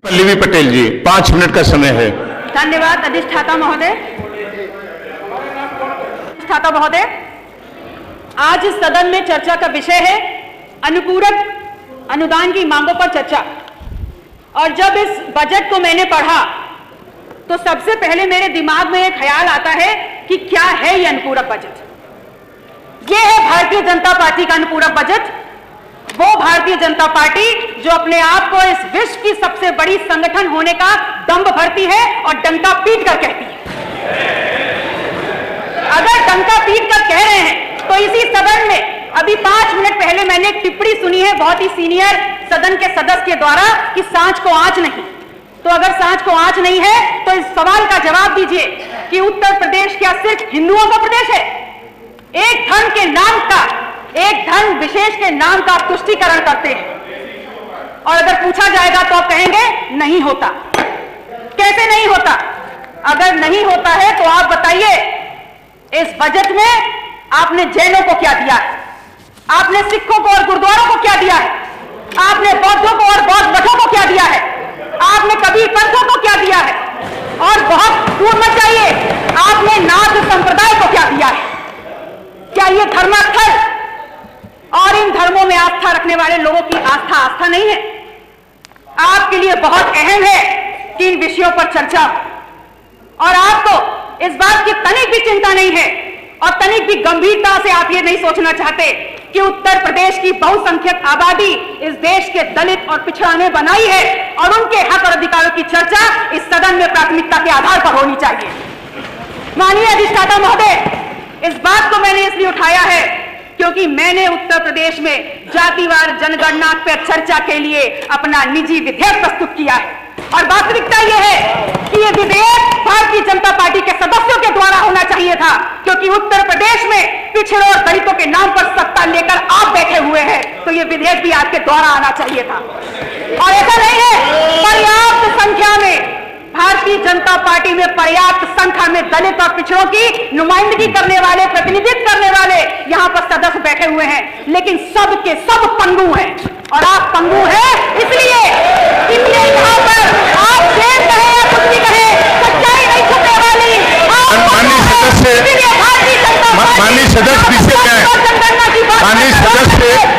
पल्लवी पटेल जी, 5 minute का समय है। धन्यवाद अधिष्ठाता महोदय। अधिष्ठाता महोदय, आज इस सदन में चर्चा का विषय है अनुपूरक अनुदान की मांगों पर चर्चा। और जब इस बजट को मैंने पढ़ा तो सबसे पहले मेरे दिमाग में एक ख्याल आता है कि क्या है यह अनुपूरक बजट। यह है भारतीय जनता पार्टी का अनुपूरक बजट। वो भारतीय जनता पार्टी जो अपने आप को इस विश्व की सबसे बड़ी संगठन होने का दंभ भरती है और डंका पीट कर कहती है। अगर डंका पीट कर कह रहे हैं तो इसी सदन में अभी 5 मिनट पहले मैंने एक टिप्पणी सुनी है बहुत ही सीनियर सदन के सदस्य के द्वारा कि सांझ को आंच नहीं। तो अगर सांझ को आंच नहीं है तो इस सवाल का जवाब दीजिए कि उत्तर प्रदेश क्या सिर्फ हिंदुओं का प्रदेश है? एक धर्म के नाम का, एक धर्म विशेष के नाम का आप तुष्टीकरण करते हैं। और अगर पूछा जाएगा तो आप कहेंगे नहीं होता। कैसे नहीं होता? अगर नहीं होता है तो आप बताइए इस बजट में आपने जैनों को क्या दिया है? आपने सिखों को और गुरुद्वारों को क्या दिया है? आपने बौद्धों को और बौद्ध मठों को क्या दिया है? आपने कबीर पंथों को क्या दिया है? और बहुत दूर मत जाइए, आपने नाथ संप्रदाय को क्या दिया है? क्या ये धर्मास्थल और इन धर्मों में आस्था रखने वाले लोगों की आस्था नहीं है? आपके लिए बहुत अहम है कि इन विषयों पर चर्चा हो। और आपको इस बात की तनिक भी चिंता नहीं है और तनिक भी गंभीरता से आप ये नहीं सोचना चाहते कि उत्तर प्रदेश की बहुसंख्यक आबादी इस देश के दलित और पिछड़ा ने बनाई है और उनके हक और अधिकारों की चर्चा इस सदन में प्राथमिकता के आधार पर होनी चाहिए। माननीय अधिष्ठाता महोदय, इस बात को मैंने इसलिए उठाया है क्योंकि मैंने उत्तर प्रदेश में जातिवार जनगणना पर चर्चा के लिए अपना निजी विधेयक प्रस्तुत किया है। और वास्तविकता यह है कि यह विधेयक भारतीय जनता पार्टी के सदस्यों के द्वारा होना चाहिए था, क्योंकि उत्तर प्रदेश में पिछड़ों और दलितों के नाम पर सत्ता लेकर आप बैठे हुए हैं, तो यह विधेयक भी आपके द्वारा आना चाहिए था। और ऐसा नहीं है, पर्याप्त संख्या में भारतीय जनता पार्टी में पर्याप्त संख्या में दलित और पिछड़ों की नुमाइंदगी करने वाले, प्रतिनिधित्व करने वाले यहां पर सदस्य बैठे हुए हैं, लेकिन सब के सब पंगु हैं। और आप पंगु हैं इसलिए यहां पर आप देश कहे या कुछ भी कहे, सच्चाई नहीं छुपने वाली। माननीय सदस्य, माननीय सदस्य, माननीय सदस्य